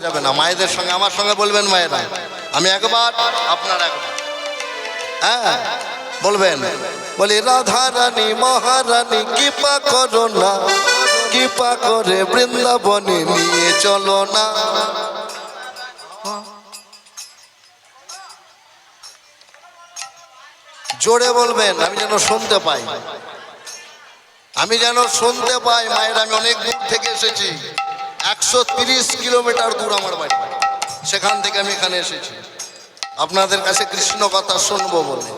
যাবে না, মায়েদের সঙ্গে আমার সঙ্গে বলবেন মায়েরা, আমি একবার আপনার একবার, হ্যাঁ বলবেন, বলি রাধা রানী মহারানী কৃপা করো না, কৃপা করে বৃন্দাবনে নিয়ে চলো না। জোরে বলবেন, আমি যেন শুনতে পাই, আমি যেন শুনতে পাই। মায়ের আমি অনেক দূর থেকে এসেছি, 130 কিলোমিটার দূর আমার বাড়ি, সেখান থেকে আমি এখানে এসেছি আপনাদের কাছে কৃষ্ণ কথা শুনবো বলে।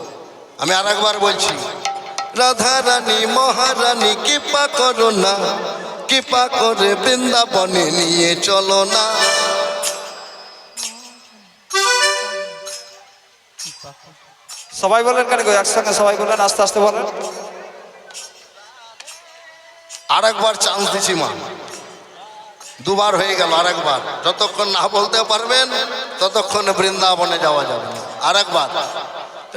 আমি আর একবার বলছি, রাধা রানী মহারানী কৃপা করো না, কৃপা করে বৃন্দাবনে নিয়ে চলো না। সবাই বলেন কেন গো, একসঙ্গে সবাই বলেন, আস্তে আস্তে বলেন। আর একবার চান্স দিছি মা, দুবার হয়ে গেল, আর একবার, যতক্ষণ না বলতে পারবেন ততক্ষণ বৃন্দাবনে যাওয়া যাবে না। আর একবার,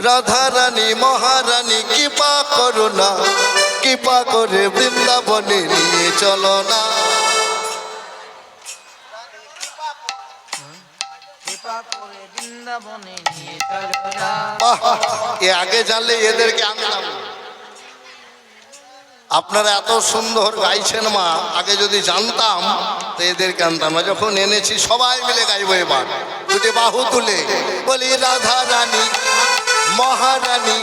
রাধা রানী মহারানী কৃপা করো না, কৃপা করে বৃন্দাবনে নিয়ে চলো না। এ আগে জানলে এদেরকে আনতাম না। আপনারা এত সুন্দর গাইছেন মা, আগে যদি জানতাম তো এদেরকে আনতাম না। যখন এনেছি সবাই মিলে গাইবো এবার, দুটি বাহু তুলে বলি রাধা রানী মহারানী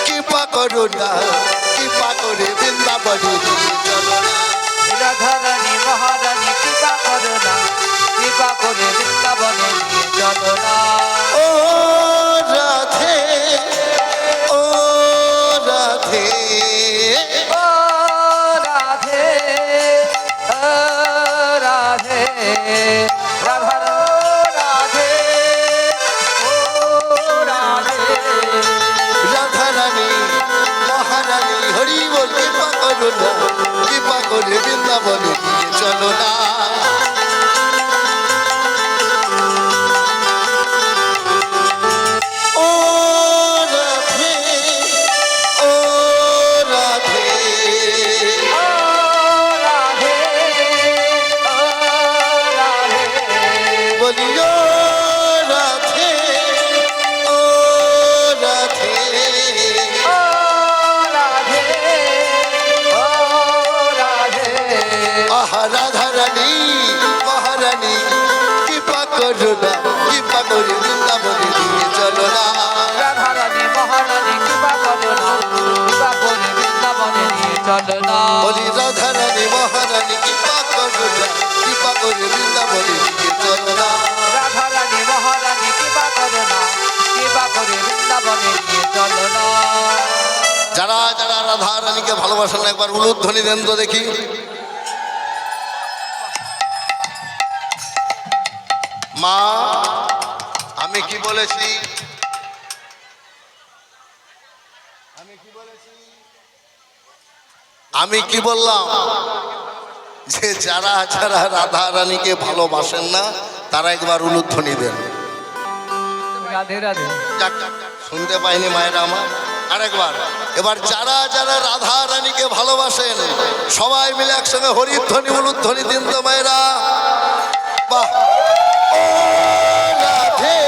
কৃপা করো না, কৃপা করে বৃন্দাবনে নিয়ে চলো না। রাধা রানী মহারানী কৃপা করো না, কৃপা করে বৃন্দাবনে নিয়ে চলো না। ও রাধে, ও রাধে, ও রাধে, ও রাধে, রাধা রাধে, ও রাধে। রাধা রানী মহারানী হরি বল কৃপা করো না, কৃপা করে বৃন্দাবনে নিয়ে চলো না। ও রাধে, ও রাধে, ও রাধে, ও রাধে, বলি ও রাধে, ও রাধে, ও রাধে, ও রাধে। আহা রাধা রানী মহারানী কৃপা করো না, কৃপা করে বৃন্দাবনে নিয়ে চলো না। রাধা রানী মহারানী কৃপা করো না, কৃপা করে বৃন্দাবনে নিয়ে চলো না। বলি রাধা রানী মহারানী কৃপা করো না, কৃপা করে বৃন্দাবনে নিয়ে চলো না। রাধা রানী মহারানী কৃপা করো না, কৃপা করে বৃন্দাবনে নিয়ে চলো না। যারা যারা রাধা রানীকে ভালোবাসেন একবার উলুধ্বনি দেন তো দেখি। মা আমি কি বলেছি, আমি কি বললাম, যে যারা যারা রাধা রানীকে ভালোবাসেন না তারা একবার উলুধ্বনি দেন। রাধে রাধে। যাক, শুনতে পাইনি মায়েরা আমার, আরেকবার। এবার যারা যারা রাধা রানীকে ভালোবাসেন সবাই মিলে একসঙ্গে হরিধ্বনি উলুধ্বনি দিন তো মায়েরা। বাহ, ও রাধে,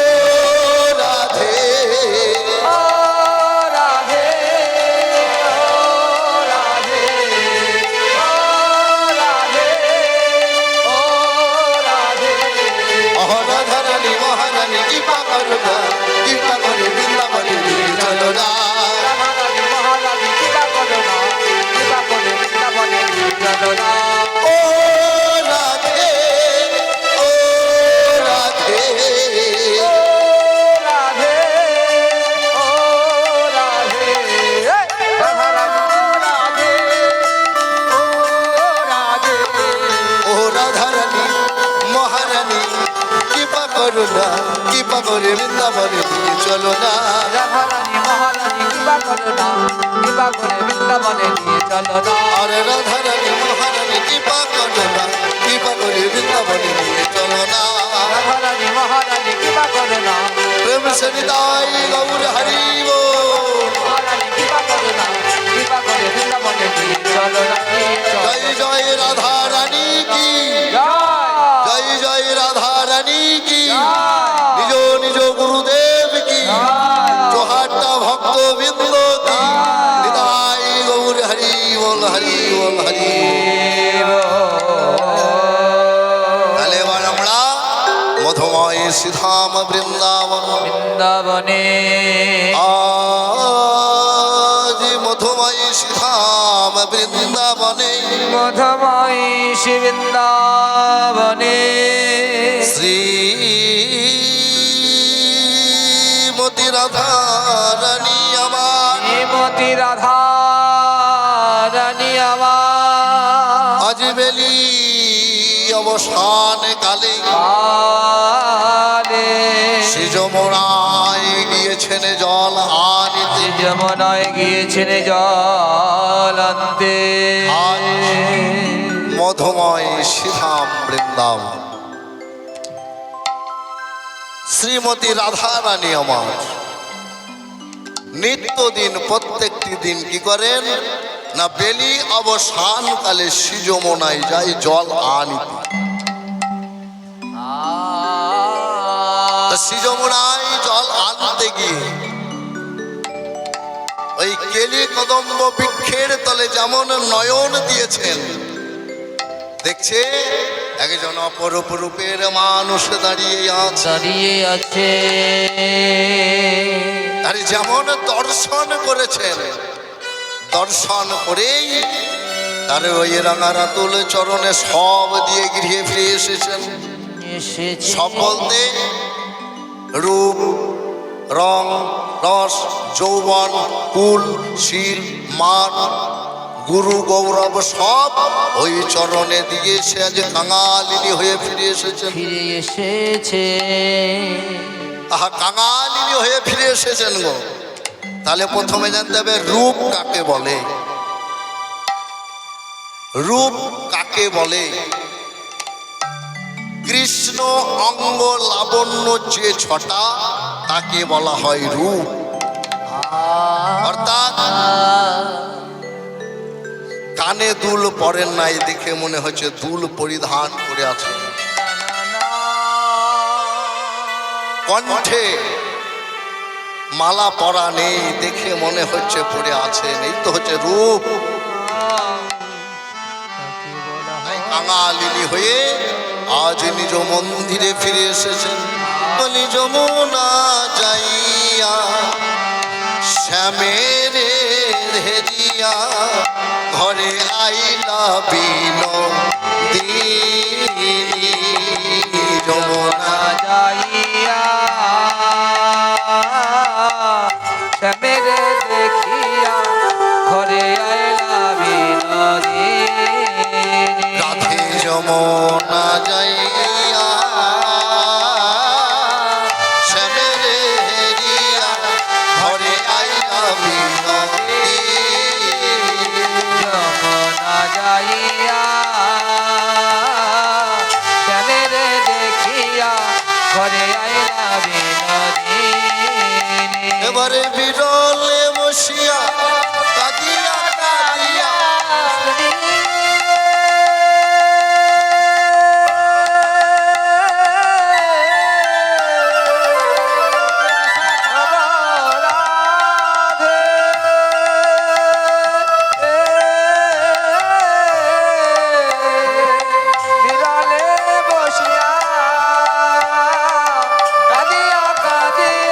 ও রাধে, ও রাধে, ও রাধে, ও রাধে, ও রাধে। অহ রাধা রানী মহারানী কৃপা করো না, কৃপা করে বৃন্দাবনে নিয়ে চলো না। রাধা রানী মহারানী কৃপা করো না, কৃপা করে বৃন্দাবনে নিয়ে চলো না। ও রাধে, ও রাধে, ও রাধে, ও রাধে, রাধা রানী রাধে, ও রাধে। ও রাধা রানী মহারানী কৃপা করো না, কৃপা করে বৃন্দাবনে নিয়ে চলো না। রাধা রানী মহারানী কৃপা করো না, কৃপা করে বৃন্দাবনে নিয়ে চলো না। আরে রাধা রানী মহারানী কৃপা করো না, কৃপা করে বৃন্দাবনে নিয়ে চলো না। রাধা রানী মহারানী কৃপা করো না, প্রেম সে নিতাই গৌর হরি বল। মহারানী কৃপা করো না, কৃপা করে বৃন্দাবনে নিয়ে চলো না, নিয়ে চলো। জয় জয় রাধা রানী কি জয়। সিধাম বৃন্দাবন বৃন্দাবনে আজ মধুময় সিধাম বৃন্দাবনে মধুময় বৃন্দাবনে শ্রীমতী রাধা রানী আমার শ্রীমতী রাধা রানী আমার আজ বেলি অবসান কালে কালে শ্রী যমুনায় গিয়েছেন জল আনিতে যমুনায় গিয়েছেন জল আনতে মধুময় শ্রীধাম বৃন্দাবন শ্রীমতী রাধা রানী আমার নিত্যদিন প্রত্যেকটি দিন কি করেন না বেলি অবসান কালে শ্রী যমুনায় যায় জল আনিতে শ্রী যমুনায় জল আনতে গিয়ে ওই কেলি কদম্ব বৃক্ষের তলে যেমন নয়ন দিয়েছেন দেখছে একজন অপরূপ রূপের মানুষ দাঁড়িয়ে আছে দাঁড়িয়ে আছে আর যেমন দর্শন করেছেন দর্শন করেই তার ওই রাঙারাতুল চরণে সব দিয়ে গৃহে ফিরে এসেছেন এসেছে সব বলতে রূপ রং রস যৌবন কুল শীল মান গুরু গৌরব সব ওই চরণে দিয়ে সে আজ কাঙালিনী হয়ে ফিরে এসেছেন ফিরে এসেছে আহা কাঙালিনী হয়ে ফিরে এসেছেন গো তাহলে প্রথমে জানতে হবে রূপ কাকে বলে রূপ কাকে বলে কৃষ্ণ অঙ্গ লাবণ্য যে ছটা তাকে বলা হয় রূপ অর্থাৎ কানে দুল পরেন নাই দেখে মনে হচ্ছে দুল পরিধান করে আছে কণ্ঠে মালা পরা নেই দেখে মনে হচ্ছে পড়ে আছেন এই তো হচ্ছে রূপ তাই কাঙালিনী হয়ে আজ নিজ মন্দিরে ফিরে এসেছেন বলি যমুনা যাইয়া শ্যামের হেরিয়া ঘরে আইলা বিনোদিনী যমুনা যাইয়া শ্যামেরে দেখিয়া ঘরে আইলা বিনোদিনী রাধে যমুনা যাইয়া শ্যামের হেরিয়া ঘরে আইলা বিনোদিনী যমুনা যাইয়া শ্যামেরে দেখিয়া ঘরে আইলা বিনোদিনী এবারে বিরলে বসিয়া কাঁদিয়া কাঁদিয়া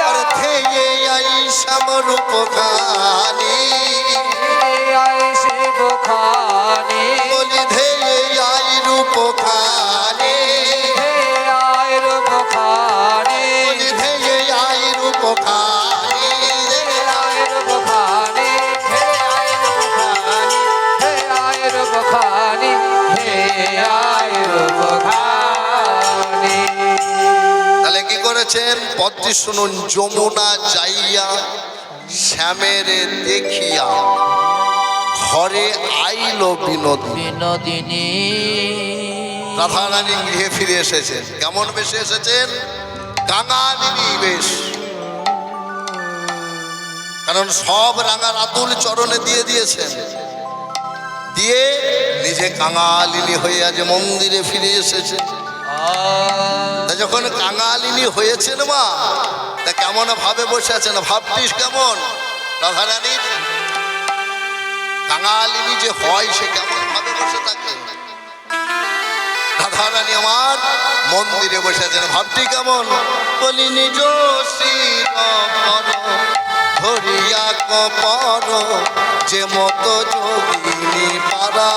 আর ধেয়ে আই শ্যামরূপ খানি বলি ধেয়ে আই রূপ খানি বলি ধেয়ে আই রূপ খানি তাহলে কি করেছেন পদটি শুনুন যমুনা যাইয়া শ্যামের দেখিয়া ঘরে আইলো বিনোদিনী বিনোদিনী রাধারানী গৃহে ফিরে এসেছেন কেমন বেশে এসেছেন কাঙালিনী বেশ কারণ সব রাঙার আতুল চরণে দিয়ে দিয়েছেন দিয়ে নিজে কাঙালিনী হয়ে আজ মন্দিরে ফিরে এসেছে তা যখন কাঙালিনী হয়েছেন মা তা কেমন ভাবে বসে আছেন ভাবতিস কেমন রাধারানীর কাঙালিনী যে হয় সে কেমন ভাবে বসে থাকে রাধারানী আমার মন্দিরে বসে আছেন। ভাবটি কেমন? বলি নিজ শির পর ধরিয়া কপর যে মতো যোগিনী পারা।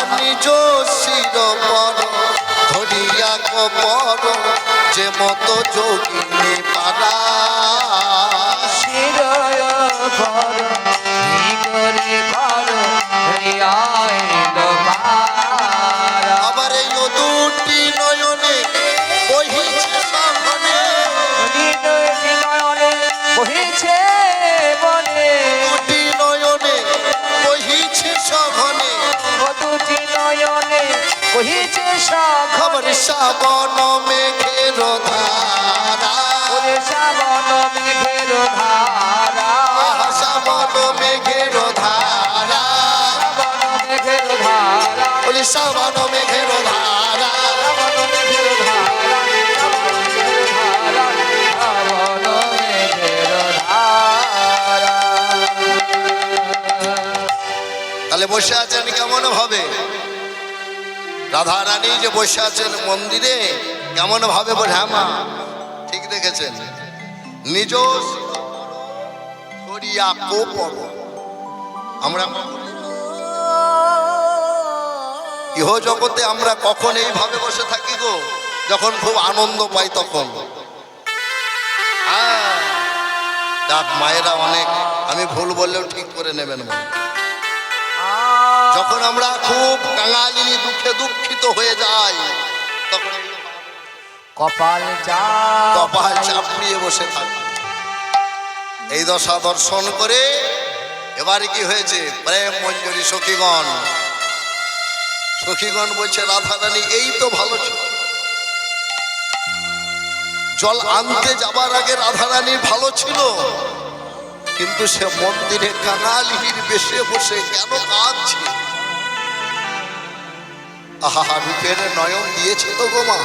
নিজ শির পর ধরিয়া কপর যে মতো যোগিনী পারা। আবার এই দুটি নয়নে বহিছে সামনে, বহিছে বনে, দুটি নয়নে বহিছে সঘনে। দুটি নয়নে বহিছে খবর শ্রাবণ মেঘের ধারা, শ্রাবণ মেঘের ধারা, শ্রাবণ মেঘের ধারা, শ্রাবণ মেঘের ধারা, বলি শ্রাবণ মেঘের ধারা। শ্রাবণ মেঘের ধারা, শ্রাবণ মেঘের ধারা। তাহলে বসে আছেন কেমন ভাবে? রাধারানী যে বসে আছেন মন্দিরে কেমন ভাবে বলে? হ্যাঁ মা, ঠিক দেখেছেন। নিজ ধরিয়া কোপর। আমরা ইহ জগতে আমরা কখন এইভাবে বসে থাকি গো? যখন খুব আনন্দ পাই তখন। হ্যাঁ, যাক মায়েরা অনেক, আমি ভুল বললেও ঠিক করে নেবেন মনে। যখন আমরা খুব কাঙালিনী দুঃখে দুঃখিত হয়ে যাই তখন কপাল কপাল চাপড়িয়ে বসে থাকি। এই দশা দর্শন করে এবারে কি হয়েছে? প্রেম মঞ্জুরি সখীগণ, সখীগণ বলছে রাধারানী এই তো ভালো ছিল। জল আনতে যাবার আগে রাধারানী ভালো ছিল, কিন্তু সে মন্দিরে কাঙালিনীর বেশে বসে কেন কাঁদছে? আহা, রূপের নয়ন দিয়েছে তো গো মা,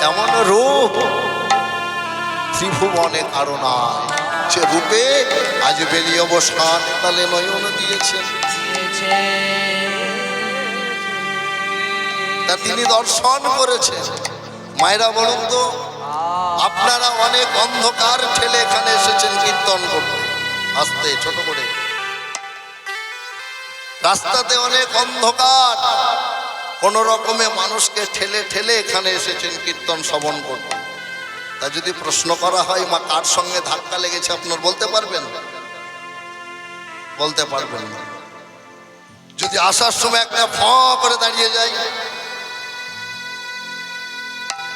এমন রূপ ত্রিভুবনে কারো নাই। সে রূপে আজ বেরিয়ে অবসান তালে নয়ন দিয়েছে। তা তিনি দর্শন করেছেন। মায়েরা বলুন তো, আপনারা অনেক অন্ধকার ঠেলে এখানে এসেছেন কীর্তন করতে, আস্তে ছোট করে। রাস্তাতে অনেক অন্ধকার, কোন রকমে মানুষকে ঠেলে ঠেলে এখানে এসেছেন কীর্তন শ্রবণ করতে। তা যদি প্রশ্ন করা হয় মা কার সঙ্গে ধাক্কা লেগেছে আপনার বলতে পারবেন? বলতে পারবেন না। যদি আসার সময় একটা ফ করে দাঁড়িয়ে যায়,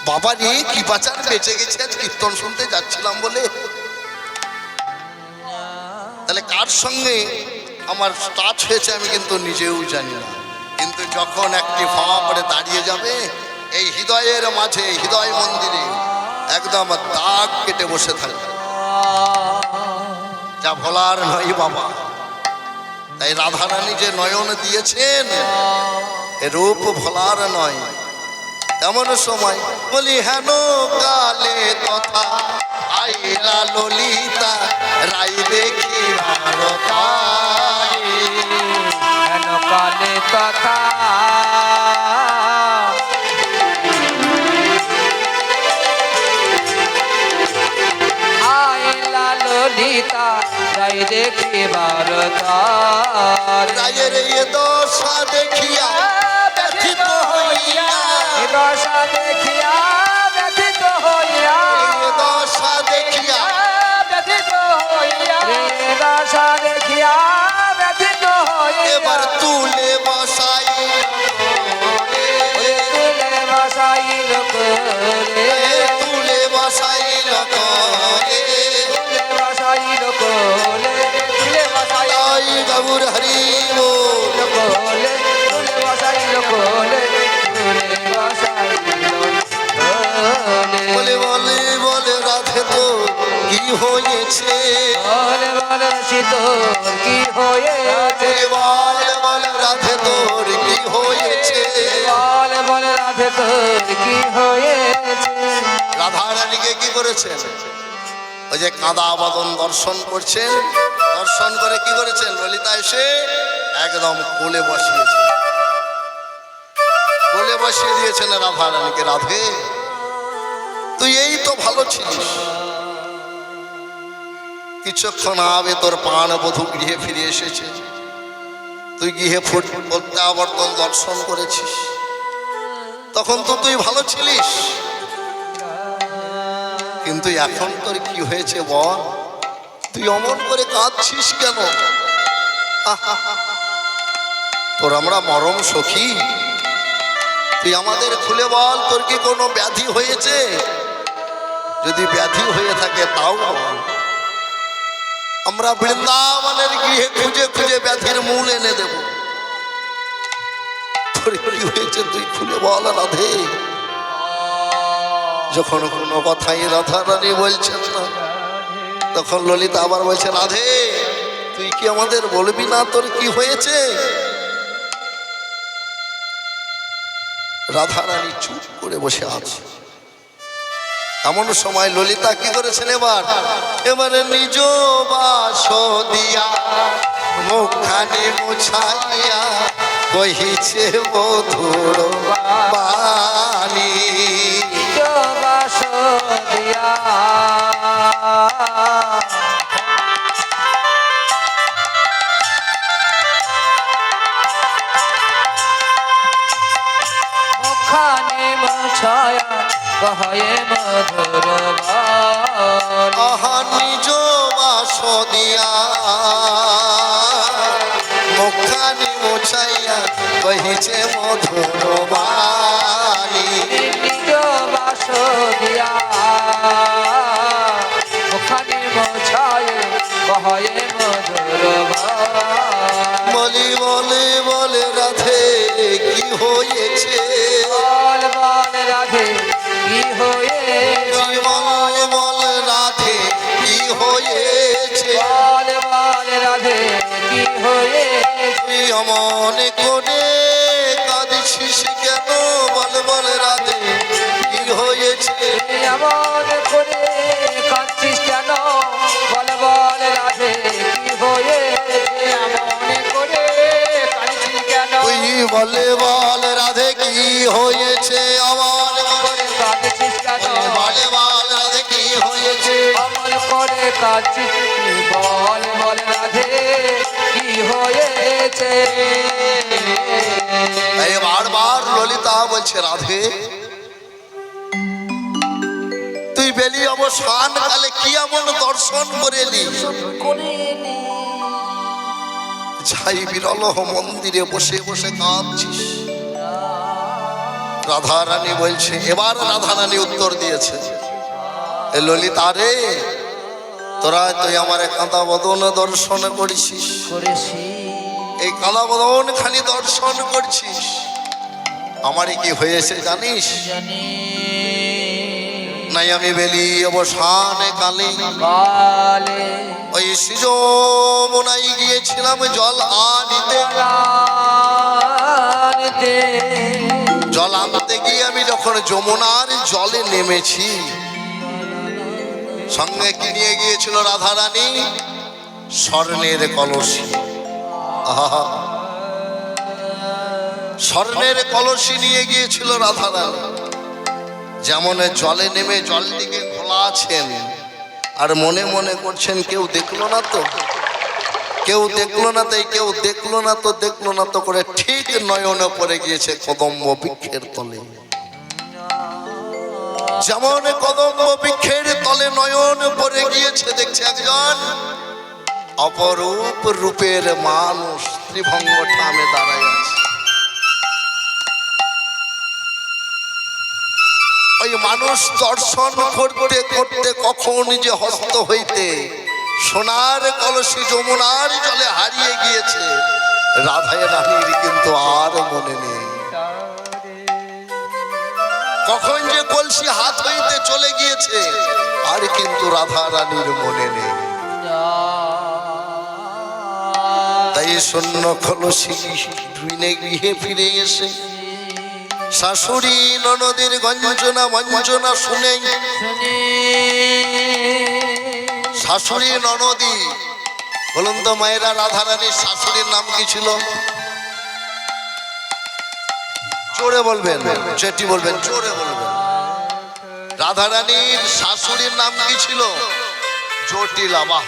বাবা রে কি বাঁচার বেঁচে গেছে, আজ কীর্তন শুনতে যাচ্ছিলাম বলে। তাহলে কার সঙ্গে আমার টাচ হয়েছে আমি কিন্তু নিজেও জানি না। কিন্তু যখন একটি ফ করে দাঁড়িয়ে যাবে এই হৃদয়ের মাঝে, হৃদয় মন্দিরে একদম দাগ কেটে বসে থাকবে, যা ভোলার নয় বাবা। তাই রাধারানী যে নয়ন দিয়েছেন এ রূপ ভোলার নয়। তেমন সময় বলি হেন কালে কথা আইলা ললিতা রাই দেখি ভারতাই। হেন কালে কথা আইলা ললিতা রাই দেখি ভারতাই। রায়ের এ দশা দেখিয়া ব্যথিত হইয়া, দশা দেখিয়া ব্যথিত হইয়া, দশা দেখিয়া ব্যথিত হইয়া, দশা দেখিয়া ব্যথিত হইয়া। এবার তুলে বসাই, তুলে বসাইল করে, তুলে বসাইল করে, তুলে বসাইল কোলে, তুলে বসাইল গৌর হরি বল। কোলে, তুলে বসাইল কোলে, তুলে বসাইল কোলে। বলে বলে বলে রাধে তো কি হয়েছে, বলে বলে তোর কি হয়েছে, বলে বলে রাধে তোর কি হয়েছে। বলে বলে রাধে তোর কি হয়েছে। রাধা রানীকে কি করেছেন? ওই যে কাঁদা বদন দর্শন করছেন, দর্শন করে কি করেছেন? ললিতা এসে একদম কোলে বসিয়েছে, কোলে বসিয়ে দিয়েছেন রাধা রানীকে। রাধে, তুই এই তো ভালো ছিলিস, কিছুক্ষণ আগে তোর প্রাণ বধূ গৃহে ফিরে এসেছে, তুই গৃহে প্রত্যাবর্তন দর্শন করেছিস, তখন তো তুই ভালো ছিলিস, কিন্তু এখন তোর কি হয়েছে বল? তুই অমন করে কাঁদছিস কেন? তোর আমরা মরম সখী, তুই আমাদের খুলে বল, তোর কি কোনো ব্যাধি হয়েছে? যদি ব্যাধি হয়ে থাকে তাও বল, আমরা বৃন্দাবনের গৃহে খুঁজে খুঁজে ব্যাধির মূল এনে দেব। তোর কি হয়েছে তুই খুলে বল রাধে। যখন কোনো কথাই রাধা রানী বলছেন না, তখন ললিতা আবার বলছে, রাধে তুই কি আমাদের বলবি না তোর কি হয়েছে? রাধা রানী চুপ করে বসে আছে। এমন সময় ললিতা কি করেছেন? এবারে নিজ বাস দিয়া মুখখানি মুছাইয়া কহিছে মধুর বাণী। বাস দিয়া মুখখানি মুছায়া কহে মধুর বাণী। আহা নিজ বাস দিয়া মুখখানি মুছাইয়া কহিছে মধুর বাণী। নিজ বাস দিয়া মুখখানি মুছায় কহে মধুর বাণী। বলি বলে বলে রাধে কি হয়েছে? বল বল রাধে কি হয়েছে? বল বল রাধে কি হয়েছে? বল বল রাধে কি হয়েছে? তুই অমন করে কাঁদছিস কেন? বল বল রাধে কি হয়েছে? তুই এমন করে কাঁদছিস কেন? বল বল রাধে কি হয়েছে? এমন করে কাঁদছিস কেন? তুই বলে বল রাধে কি হয়েছে? অমন করে কাঁদছিস কেন? বলে বল রাধে কি হয়েছে? অমন করে কাঁদছিস, বল বল রাধে কি হয়েছে? এই বারবার ললিতা বলছে, রাধে তুই বেলি অবসান কালে কি এমন দর্শন করেলি? যাই বিরল মন্দিরে বসে বসে কাঁদছিস। রাধা রানী বলছে, এবার রাধা রানী উত্তর দিয়েছে, এ ললিতা রে, তোরা তুই আমার কাঁদা বদন দর্শন করেছিস, এই কাঁদা বদন খানি দর্শন করছিস, আমারই কি হয়েছে জানিস? নাই আমি বেলি অবসান কালে ওই সৃজমনাই গিয়েছিলাম জল আনিতে। জল আনতে গিয়ে আমি যখন যমুনার জলে নেমেছি, সঙ্গে কি নিয়ে গিয়েছিল রাধা রানী? স্বর্ণের কলসি। আহা, স্বর্ণের কলসি নিয়ে গিয়েছিল রাধা রানী। যেমন জলে নেমে জল দিকে খোলা আছেন আর মনে মনে করছেন কেউ দেখলো না তো, কেউ দেখলো না, তাই কেউ দেখলো না তো, দেখলো না তো করে ঠিক নয়নে পড়ে গিয়েছে কদম্ব বৃক্ষের তলে। যেমন কদম্ব বৃক্ষের তলে নয়ন পড়ে গিয়েছে, দেখছে একজন অপরূপ রূপের মানুষ ত্রিভঙ্গ ঠামে দাঁড়ায় আছে। ওই মানুষ দর্শন করতে করতে কখন যে হস্ত হইতে সোনার কলসি যমুনার জলে হারিয়ে গিয়েছে, রাধায় রানীর কিন্তু আর মনে নেই। কখন যে কলসি হাত হইতে চলে গিয়েছে আর কিন্তু রাধা রানীর মনে নেই। তাই শূন্য কলসি ধুইনে গৃহে ফিরে এসে শাশুড়ি ননদের গঞ্জনা বঞ্চনা শুনে শুনি শাশুড়ি ননদি বলুন তো মায়েরা, রাধারানীর শাশুড়ির নাম কি ছিল? জোরে বলবেন, চেটি বলবেন, জোরে বলবেন। রাধারানীর শাশুড়ির নাম কি ছিল? জটিলা। বাহ,